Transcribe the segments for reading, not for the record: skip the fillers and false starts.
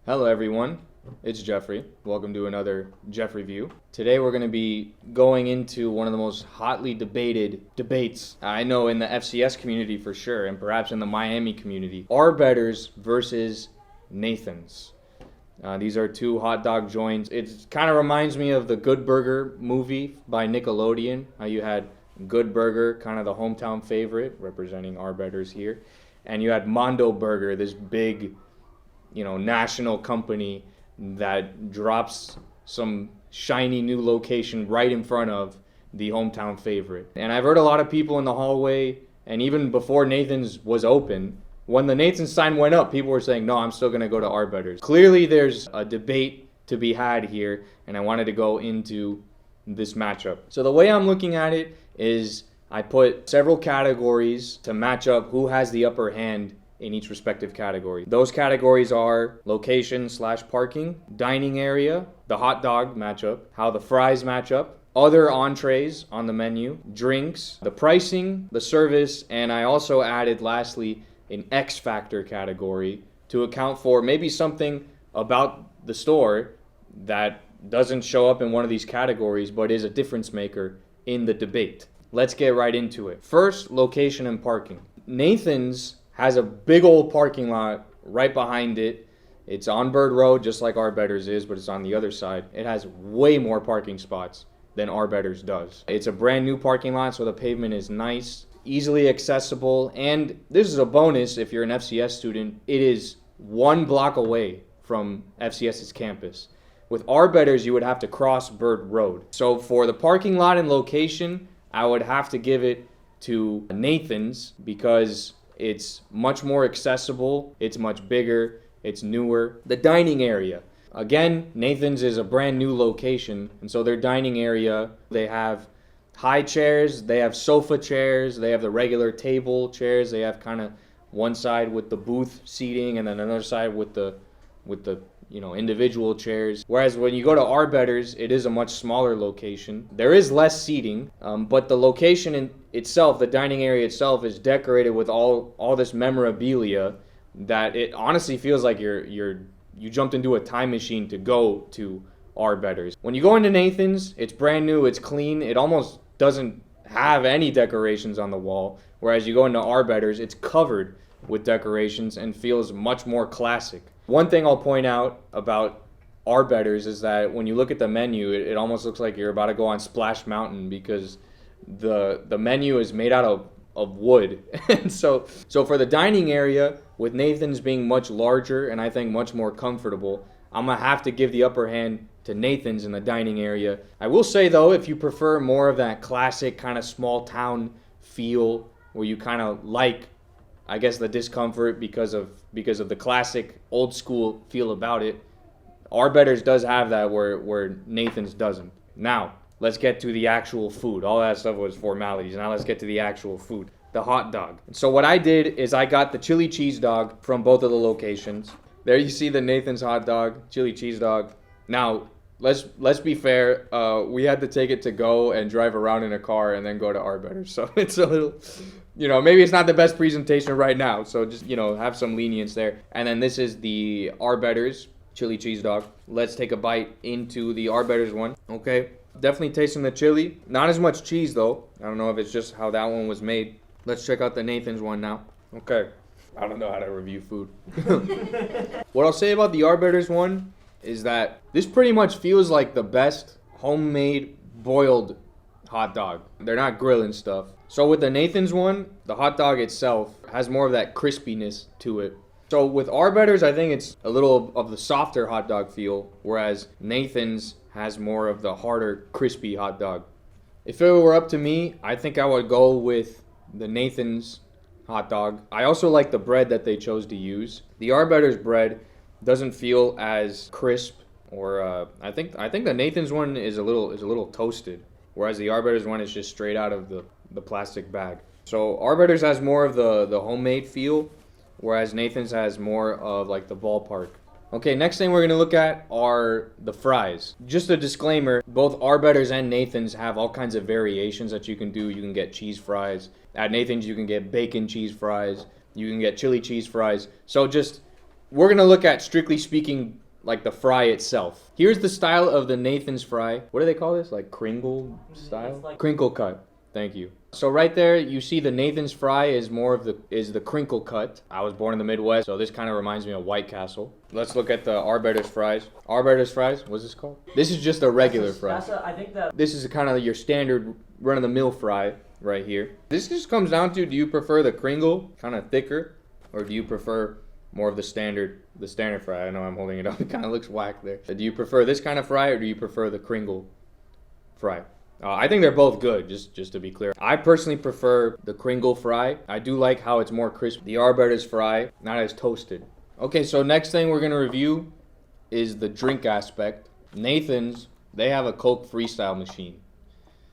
Hello everyone, it's Jeffrey. Welcome to another Jeff Review. Today we're going to be going into one of the most hotly debated debates, I know in the FCS community for sure, and perhaps in the Miami community. Arbetters versus Nathan's. These are two hot dog joints. It kind of reminds me of the Good Burger movie by Nickelodeon. How you had Good Burger, kind of the hometown favorite, representing Arbetters here. And you had Mondo Burger, this big national company that drops some shiny new location right in front of the hometown favorite. And I've heard a lot of people in the hallway, and even before Nathan's was open, when the Nathan's sign went up, people were saying, no, I'm still going to go to Arbetters. Clearly there's a debate to be had here, and I wanted to go into this matchup. So the way I'm looking at it is I put several categories to match up who has the upper hand in each respective category. Those categories are location/parking, dining area, the hot dog matchup, how the fries match up, other entrees on the menu, drinks, the pricing, the service, and I also added lastly an X factor category to account for maybe something about the store that doesn't show up in one of these categories but is a difference maker in the debate. Let's get right into it. First, location and parking. Nathan's has a big old parking lot right behind it. It's on Bird Road, just like Arbetters is, but it's on the other side. It has way more parking spots than Arbetters does. It's a brand new parking lot, so the pavement is nice, easily accessible, and this is a bonus if you're an FCS student. It is 1 block away from FCS's campus. With Arbetters, you would have to cross Bird Road. So for the parking lot and location, I would have to give it to Nathan's because it's much more accessible, it's much bigger, it's newer. The dining area. Again, Nathan's is a brand new location, and so their dining area, they have high chairs, they have sofa chairs, they have the regular table chairs, they have kind of one side with the booth seating and then another side with the individual chairs. Whereas when you go to Arbetters, it is a much smaller location. There is less seating, but the location in itself, the dining area itself, is decorated with all this memorabilia that it honestly feels like you jumped into a time machine to go to Arbetters. When you go into Nathan's, it's brand new, it's clean, it almost doesn't have any decorations on the wall. Whereas you go into Arbetters, it's covered with decorations and feels much more classic. One thing I'll point out about Arbetters is that when you look at the menu, it almost looks like you're about to go on Splash Mountain because the menu is made out of wood. And so for the dining area, with Nathan's being much larger and I think much more comfortable, I'm going to have to give the upper hand to Nathan's in the dining area. I will say though, if you prefer more of that classic kind of small town feel where you kind of like, I guess, the discomfort because of the classic old school feel about it, Arbetters does have that where Nathan's doesn't. Now, let's get to the actual food. All that stuff was formalities. Now let's get to the actual food, the hot dog. So what I did is I got the chili cheese dog from both of the locations. There you see the Nathan's hot dog, chili cheese dog. Now, let's be fair. We had to take it to go and drive around in a car and then go to Arbetters. So it's a little, maybe it's not the best presentation right now. So just, have some lenience there. And then this is the Arbetters chili cheese dog. Let's take a bite into the Arbetters one. Okay. Definitely tasting the chili. Not as much cheese though. I don't know if it's just how that one was made. Let's check out the Nathan's one now. Okay. I don't know how to review food. What I'll say about the Arbetters one is that this pretty much feels like the best homemade boiled hot dog. They're not grilling stuff. So with the Nathan's one, the hot dog itself has more of that crispiness to it. So with Arbetters, I think it's a little of the softer hot dog feel, whereas Nathan's has more of the harder, crispy hot dog. If it were up to me, I think I would go with the Nathan's hot dog. I also like the bread that they chose to use. The Arbetters bread doesn't feel as crisp, or I think the Nathan's one is a little toasted, whereas the Arbetters one is just straight out of the plastic bag. So Arbetters has more of the homemade feel, whereas Nathan's has more of like the ballpark. Okay, next thing we're going to look at are the fries. Just a disclaimer, both Arbetters and Nathan's have all kinds of variations that you can do. You can get cheese fries. At Nathan's, you can get bacon cheese fries. You can get chili cheese fries. So just we're going to look at, strictly speaking, like the fry itself. Here's the style of the Nathan's fry. What do they call this? Like Kringle style? Like crinkle cut. Thank you. So right there, you see the Nathan's fry is the crinkle cut. I was born in the Midwest, so this kind of reminds me of White Castle. Let's look at the Arbetter's fries. Arbetter's fries, what's this called? This is just a regular fry. This is kind of your standard run-of-the-mill fry right here. This just comes down to, do you prefer the Kringle, kind of thicker, or do you prefer more of the standard fry? I know I'm holding it up. It kind of looks whack there. Do you prefer this kind of fry, or do you prefer the Kringle fry? I think they're both good, just to be clear. I personally prefer the Kringle fry. I do like how it's more crisp. The Arbetter's fry, not as toasted. Okay, so next thing we're going to review is the drink aspect. Nathan's, they have a Coke Freestyle machine.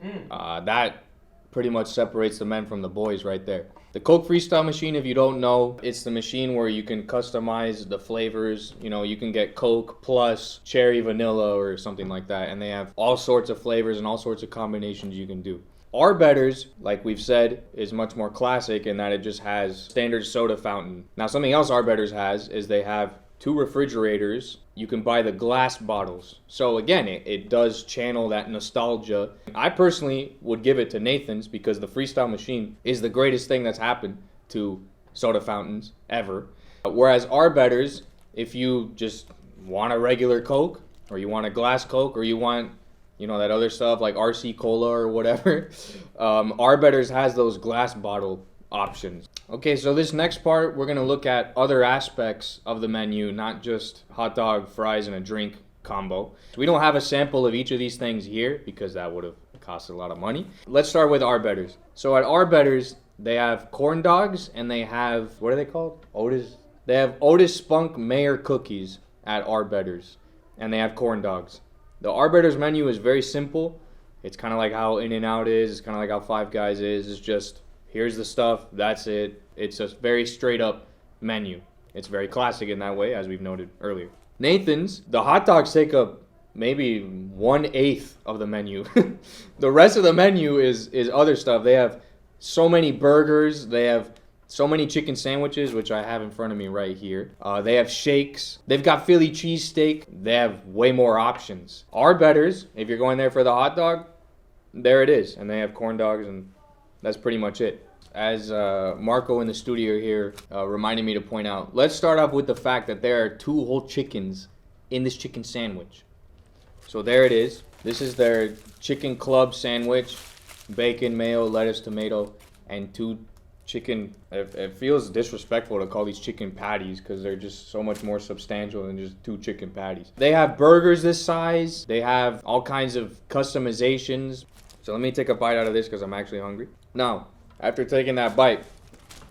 That pretty much separates the men from the boys right there. The Coke Freestyle machine, if you don't know, it's the machine where you can customize the flavors. You know, you can get Coke plus cherry vanilla or something like that, and they have all sorts of flavors and all sorts of combinations you can do. Arbetter's, like we've said, is much more classic in that it just has standard soda fountain. Now, something else Arbetter's has is they have 2 refrigerators. You can buy the glass bottles. So again, it does channel that nostalgia. I personally would give it to Nathan's because the Freestyle machine is the greatest thing that's happened to soda fountains ever. Whereas Arbetter's, if you just want a regular Coke, or you want a glass Coke, or you want, you know, that other stuff like RC Cola or whatever, Arbetter's has those glass bottle options. Okay, so this next part, we're going to look at other aspects of the menu, not just hot dog, fries, and a drink combo. We don't have a sample of each of these things here because that would have costed a lot of money. Let's start with Arbetter's. So at Arbetter's, they have corn dogs and they have, what are they called? Otis. They have Otis Spunk Mayor cookies at Arbetter's, and they have corn dogs. The Arbetter's menu is very simple. It's kind of like how In-N-Out is. It's kind of like how Five Guys is. It's just, here's the stuff, that's it. It's a very straight up menu. It's very classic in that way, as we've noted earlier. Nathan's, the hot dogs take up maybe 1/8 of the menu. The rest of the menu is other stuff. They have so many burgers. They have so many chicken sandwiches, which I have in front of me right here. They have shakes. They've got Philly cheesesteak. They have way more options. Arbetter's, if you're going there for the hot dog, there it is. And they have corn dogs, and that's pretty much it. As Marco in the studio here reminded me to point out, let's start off with the fact that there are 2 whole chickens in this chicken sandwich. So there it is. This is their chicken club sandwich. Bacon, mayo, lettuce, tomato, and 2 chicken. It feels disrespectful to call these chicken patties because they're just so much more substantial than just 2 chicken patties. They have burgers this size. They have all kinds of customizations. So let me take a bite out of this because I'm actually hungry. Now, after taking that bite,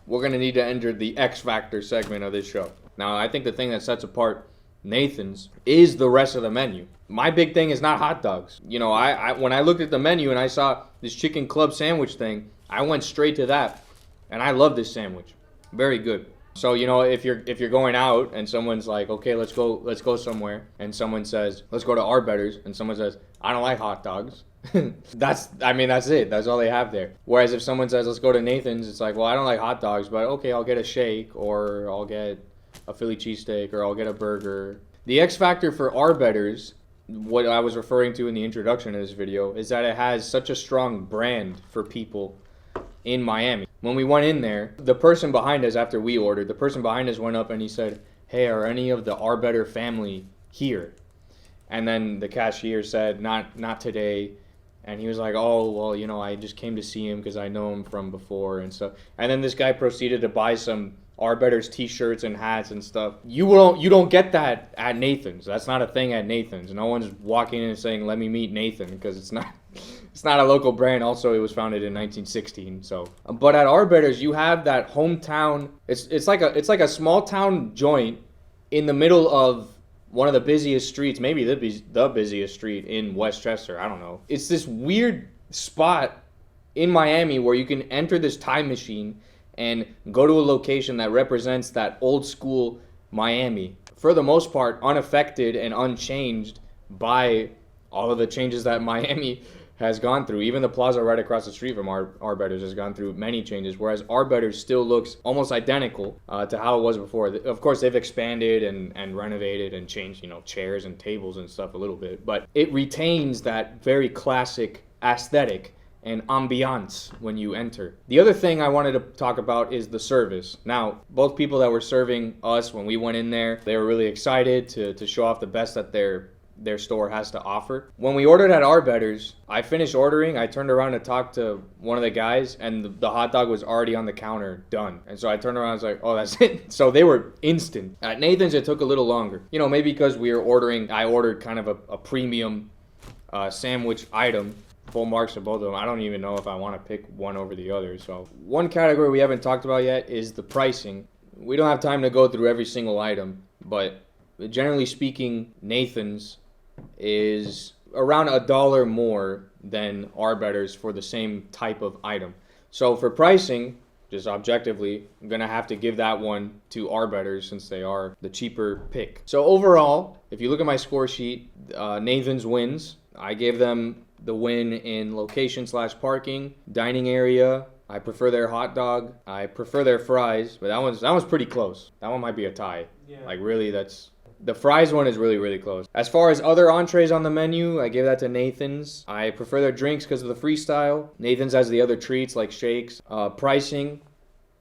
we're going to need to enter the X Factor segment of this show. Now, I think the thing that sets apart Nathan's is the rest of the menu. My big thing is not hot dogs. You know, when I looked at the menu and I saw this chicken club sandwich thing, I went straight to that. And I love this sandwich. Very good. So, you know, if you're going out and someone's like, okay, let's go somewhere, and someone says, let's go to Arbetter's, and someone says, I don't like hot dogs. That's it. That's all they have there. Whereas if someone says, let's go to Nathan's, it's like, well, I don't like hot dogs, but okay, I'll get a shake, or I'll get a Philly cheesesteak, or I'll get a burger. The X factor for Arbetter's, what I was referring to in the introduction of this video, is that it has such a strong brand for people in Miami. When we went in there, the person behind us, after we ordered, the person behind us went up and he said, hey, are any of the Arbetter family here? And then the cashier said, not today. And he was like, oh, well, you know, I just came to see him because I know him from before and stuff. And then this guy proceeded to buy some Arbetter's t-shirts and hats and stuff. You don't get that at Nathan's. That's not a thing at Nathan's. No one's walking in and saying, let me meet Nathan, because it's not a local brand. Also, it was founded in 1916. So, but at Arbetter's, you have that hometown. It's like a small town joint in the middle of one of the busiest streets, maybe the busiest street in Westchester. I don't know. It's this weird spot in Miami where you can enter this time machine and go to a location that represents that old school Miami. For the most part, unaffected and unchanged by all of the changes that Miami has gone through. Even the plaza right across the street from Arbetter's has gone through many changes, whereas Arbetter's still looks almost identical to how it was before. Of course, they've expanded and renovated and changed, chairs and tables and stuff a little bit, but it retains that very classic aesthetic and ambiance when you enter. The other thing I wanted to talk about is the service. Now, both people that were serving us when we went in there, they were really excited to show off the best that their store has to offer. When we ordered at Arbetter's, I finished ordering, I turned around to talk to one of the guys, and the hot dog was already on the counter, done. And so I turned around and was like, oh, that's it. So they were instant. At Nathan's, it took a little longer. Maybe because I ordered kind of a premium sandwich item. Full marks for both of them. I don't even know if I want to pick one over the other. So one category we haven't talked about yet is the pricing. We don't have time to go through every single item, but generally speaking, Nathan's is around $1 more than Arbetter's for the same type of item. So for pricing, just objectively, I'm going to have to give that one to Arbetter's since they are the cheaper pick. So overall, if you look at my score sheet, Nathan's wins. I gave them the win in location/parking, dining area. I prefer their hot dog. I prefer their fries, but that one's pretty close. That one might be a tie. Yeah. Like really, the fries one is really, really close. As far as other entrees on the menu, I gave that to Nathan's. I prefer their drinks because of the freestyle. Nathan's has the other treats like shakes. Pricing,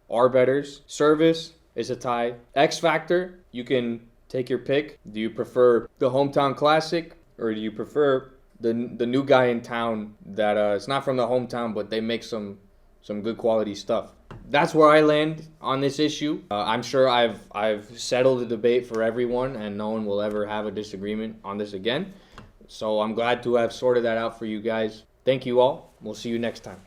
Arbetter's. Service is a tie. X Factor, you can take your pick. Do you prefer the hometown classic, or do you prefer the new guy in town that it's not from the hometown, but they make some good quality stuff? That's where I land on this issue. I'm sure I've settled the debate for everyone, and no one will ever have a disagreement on this again. So I'm glad to have sorted that out for you guys. Thank you all. We'll see you next time.